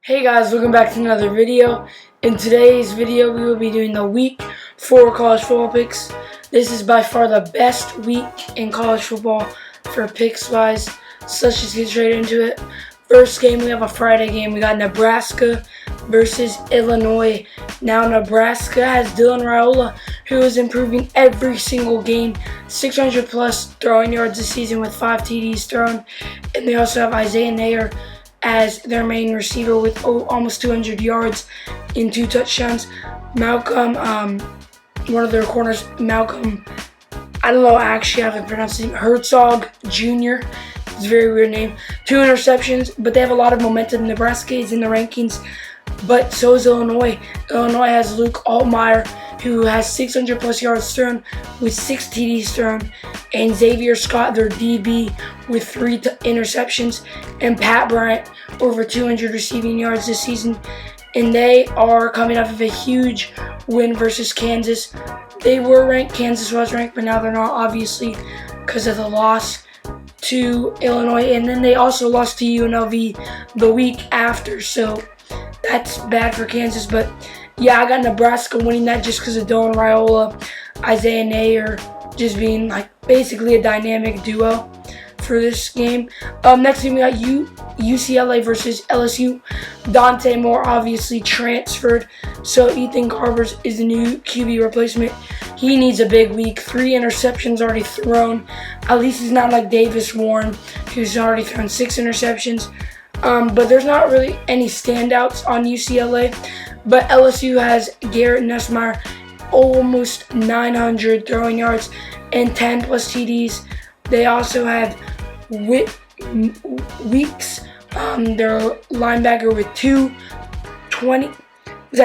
Hey guys, welcome back to another video. In today's video, we will be doing the week 4 college football picks. This is by far the best week in college football for picks wise. So let's just get straight into it. First game, we have a Friday game. We got Nebraska versus Illinois. Now Nebraska has Dylan Raiola, who is improving every single game. 600 plus throwing yards this season with 5 TDs thrown. And they also have Isaiah Nair as their main receiver with almost 200 yards and 2 touchdowns. Malcolm, one of their corners, Malcolm, I don't know actually how to pronounce his name, Herzog Jr. It's a very weird name. 2 interceptions, but they have a lot of momentum. Nebraska is in the rankings, but so is Illinois. Illinois has Luke Altmaier, who has 600 plus yards thrown with 6 TDs thrown, and Xavier Scott, their DB, with 3 interceptions, and Pat Bryant over 200 receiving yards this season. And they are coming off of a huge win versus Kansas. They were ranked, Kansas was ranked, but now they're not, obviously, because of the loss to Illinois. And then they also lost to UNLV the week after, so that's bad for Kansas. But yeah, I got Nebraska winning that just because of Dylan Raiola, Isaiah Nair just being like basically a dynamic duo for this game. Next game we got UCLA versus LSU. Dante Moore obviously transferred, so Ethan Garbers is the new QB replacement. He needs a big week. 3 interceptions already thrown. At least he's not like Davis Warren, who's already thrown 6 interceptions. But there's not really any standouts on UCLA. But LSU has Garrett Nussmeier, almost 900 throwing yards and 10 plus TDs. They also have Weeks, their linebacker, with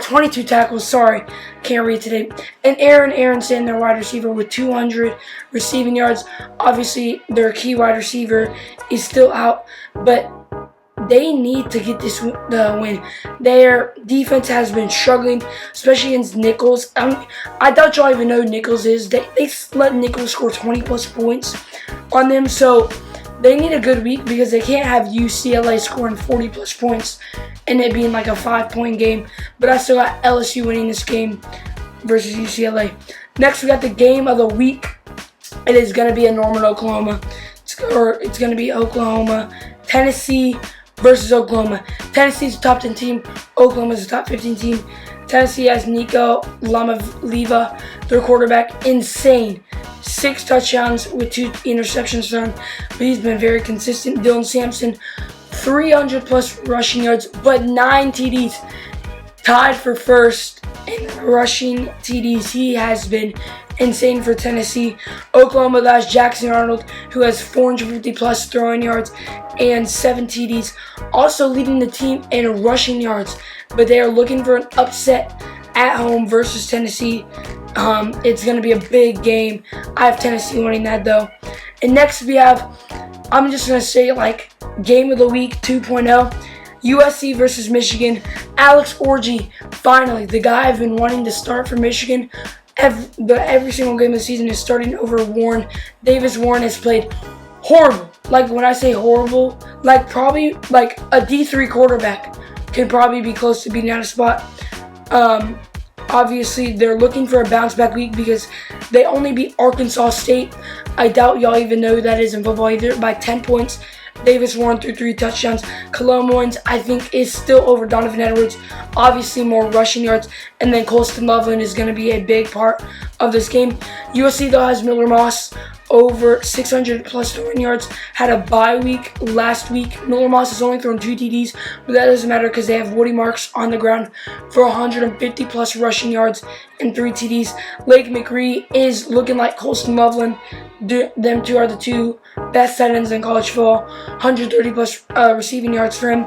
22 tackles. Sorry, can't read today. And Aaron Aronson, their wide receiver, with 200 receiving yards. Obviously, their key wide receiver is still out, but they need to get this win. Their defense has been struggling, especially against Nichols. I doubt y'all even know who Nichols is. They let Nichols score 20 plus points on them, so they need a good week because they can't have UCLA scoring 40 plus points and it being like a 5-point game. But I still got LSU winning this game versus UCLA. Next, we got the game of the week. It is going to be in Norman, Oklahoma. It's going to be Oklahoma, Tennessee versus Oklahoma. Tennessee's a top 10 team. Oklahoma's a top 15 team. Tennessee has Nico Lamavliva, their quarterback, insane. 6 touchdowns with 2 interceptions thrown, but he's been very consistent. Dylan Sampson, 300 plus rushing yards, but 9 TDs. Tied for first in rushing TDs. He has been insane for Tennessee. Oklahoma has Jackson Arnold, who has 450 plus throwing yards and 7 TDs. Also leading the team in rushing yards, but they are looking for an upset at home versus Tennessee. It's going to be a big game. I have Tennessee winning that though. And next we have, I'm just going to say like game of the week 2.0. USC versus Michigan. Alex Orji, finally, the guy I've been wanting to start for Michigan. Every single game of the season is starting over Warren. Davis Warren has played horrible. Like when I say horrible, like probably like a D3 quarterback can probably be close to beating out a spot. Obviously, they're looking for a bounce-back week because they only beat Arkansas State. I doubt y'all even know who that is in football either, by 10 points. Davis Warren threw 3 touchdowns. Khalil Moynes, I think, is still over Donovan Edwards. Obviously, more rushing yards. And then Colston Loveland is going to be a big part of this game. USC, though, has Miller Moss, over 600 plus throwing yards. Had a bye week last week. Miller Moss has only thrown 2 TDs, but that doesn't matter because they have Woody Marks on the ground for 150 plus rushing yards and 3 TDs. Lake McRee is looking like Colston Loveland. Them two are the 2 best tight ends in college football. 130 plus receiving yards for him.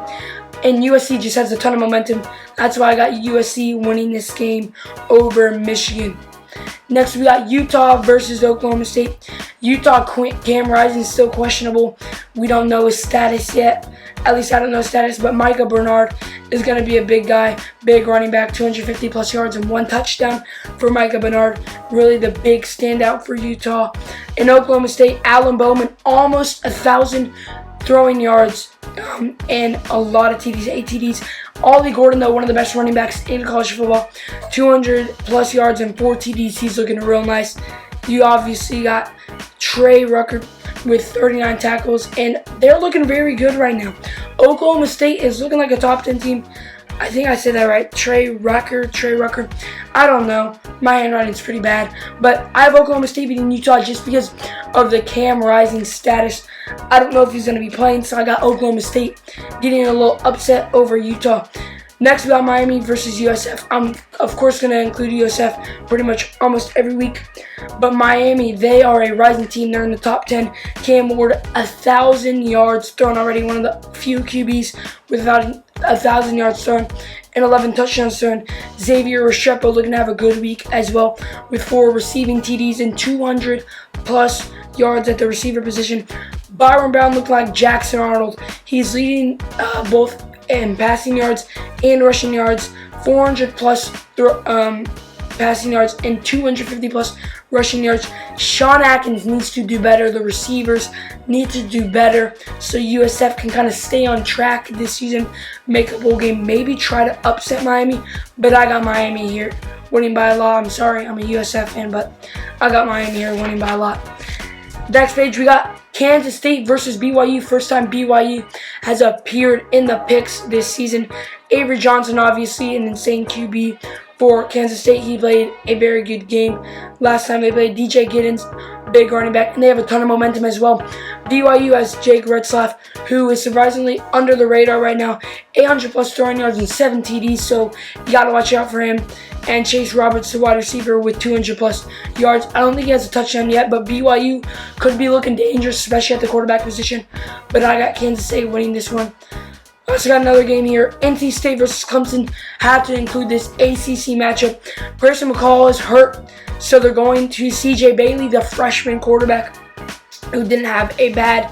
And USC just has a ton of momentum. That's why I got USC winning this game over Michigan. Next, we got Utah versus Oklahoma State. Utah, Cam Rising is still questionable. We don't know his status yet. At least I don't know his status, but Micah Bernard is going to be a big guy, big running back, 250 plus yards and 1 touchdown for Micah Bernard. Really the big standout for Utah. In Oklahoma State, Alan Bowman, almost 1,000 throwing yards, and a lot of TDs, 8 TDs. Ollie Gordon, though, one of the best running backs in college football, 200+ yards and 4 TDs. He's looking real nice. You obviously got Trey Rucker with 39 tackles, and they're looking very good right now. Oklahoma State is looking like a top 10 team. I think I said that right. Trey Rucker. I don't know. My handwriting's pretty bad. But I have Oklahoma State beating Utah just because of the Cam Rising status. I don't know if he's going to be playing, so I got Oklahoma State getting a little upset over Utah. Next, we got Miami versus USF. I'm, of course, going to include USF pretty much almost every week. But Miami, they are a rising team. They're in the top 10. Cam Ward, 1,000 yards thrown already. One of the few QBs with about 1,000 yards thrown and 11 touchdowns thrown. Xavier Restrepo looking to have a good week as well with 4 receiving TDs and 200+ yards at the receiver position. Byron Brown looked like Jackson Arnold. He's leading both in passing yards and rushing yards, 400+ passing yards and 250+ rushing yards. Sean Atkins needs to do better. The receivers need to do better so USF can kind of stay on track this season, make a bowl game, maybe try to upset Miami. But I got Miami here winning by a lot. I'm sorry, I'm a USF fan, but I got Miami here winning by a lot. Next page, we got Kansas State versus BYU. First time BYU has appeared in the picks this season. Avery Johnson, obviously, an insane QB for Kansas State. He played a very good game last time they played. DJ Giddens, big running back, and they have a ton of momentum as well. BYU has Jake Retzlaff, who is surprisingly under the radar right now. 800+ throwing yards and 7 TDs, so you got to watch out for him. And Chase Roberts, the wide receiver, with 200+ yards. I don't think he has a touchdown yet, but BYU could be looking dangerous, especially at the quarterback position. But I got Kansas State winning this one. I also got another game here. NC State versus Clemson. Have to include this ACC matchup. Grayson McCall is hurt, so they're going to CJ Bailey, the freshman quarterback, who didn't have a bad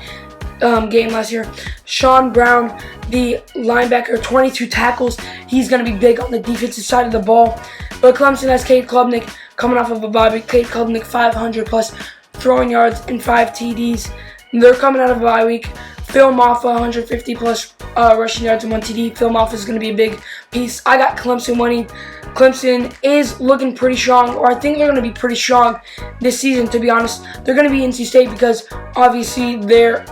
game last year. Sean Brown, the linebacker, 22 tackles. He's going to be big on the defensive side of the ball. But Clemson has Cade Klubnik coming off of a bye week. Cade Klubnik, 500+ throwing yards and 5 TDs. They're coming out of a bye week. Phil Maffa, 150+ rushing yards and 1 TD. Phil Maffa is going to be a big piece. I got Clemson winning. Clemson is looking pretty strong, or I think they're going to be pretty strong this season, to be honest. They're going to be NC State because, obviously, their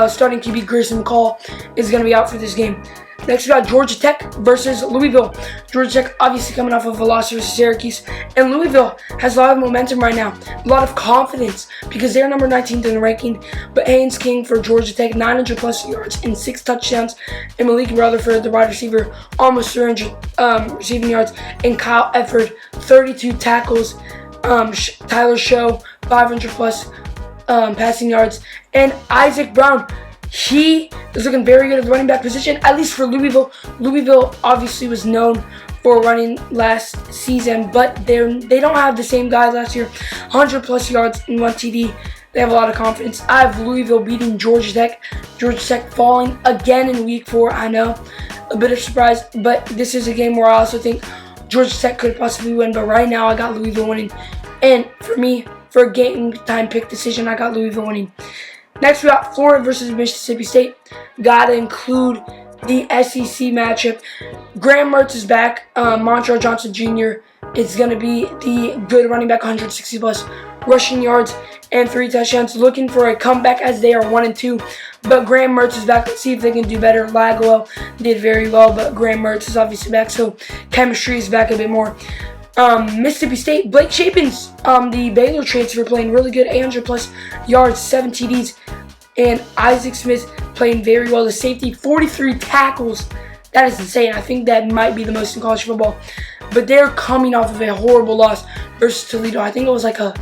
starting QB, Grayson McCall, is going to be out for this game. Next, we got Georgia Tech versus Louisville. Georgia Tech obviously coming off of a loss versus Syracuse. And Louisville has a lot of momentum right now. A lot of confidence because they're number 19th in the ranking. But Haynes King for Georgia Tech, 900+ yards and 6 touchdowns. And Malik Rutherford, the wide receiver, almost 300 receiving yards. And Kyle Efford, 32 tackles. Tyler Show, 500+ passing yards. And Isaac Brown, he is looking very good at the running back position, at least for Louisville. Louisville obviously was known for running last season, but they don't have the same guys last year. 100+ yards and 1 TD. They have a lot of confidence. I have Louisville beating Georgia Tech. Georgia Tech falling again in week 4. I know, a bit of surprise, but this is a game where I also think Georgia Tech could possibly win. But right now, I got Louisville winning. And for me, for a game time pick decision, I got Louisville winning. Next, we got Florida versus Mississippi State. Got to include the SEC matchup. Graham Mertz is back. Montrell Johnson Jr. is going to be the good running back, 160+ rushing yards and 3 touchdowns. Looking for a comeback as they are 1-2. But Graham Mertz is back. Let's see if they can do better. Lagwell did very well, but Graham Mertz is obviously back, so chemistry is back a bit more. Mississippi State, Blake Shapen's the Baylor transfer, playing really good, 800+ yards, 7 TDs, and Isaac Smith playing very well. The safety, 43 tackles. That is insane. I think that might be the most in college football. But they're coming off of a horrible loss versus Toledo. I think it was like a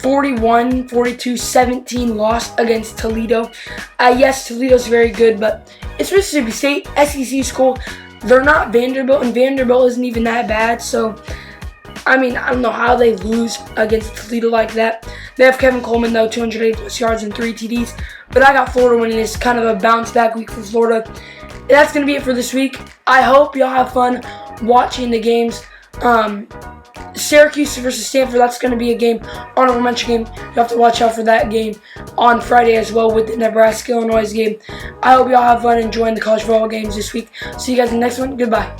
41-42-17 loss against Toledo. Yes, Toledo's very good, but it's Mississippi State, SEC school. They're not Vanderbilt, and Vanderbilt isn't even that bad, so I mean, I don't know how they lose against Toledo like that. They have Kevin Coleman, though, 280+ yards and 3 TDs. But I got Florida winning this, kind of a bounce-back week for Florida. That's going to be it for this week. I hope y'all have fun watching the games. Syracuse versus Stanford, that's going to be a game, honorable mention game. You have to watch out for that game on Friday as well with the Nebraska-Illinois game. I hope you all have fun enjoying the college football games this week. See you guys in the next one. Goodbye.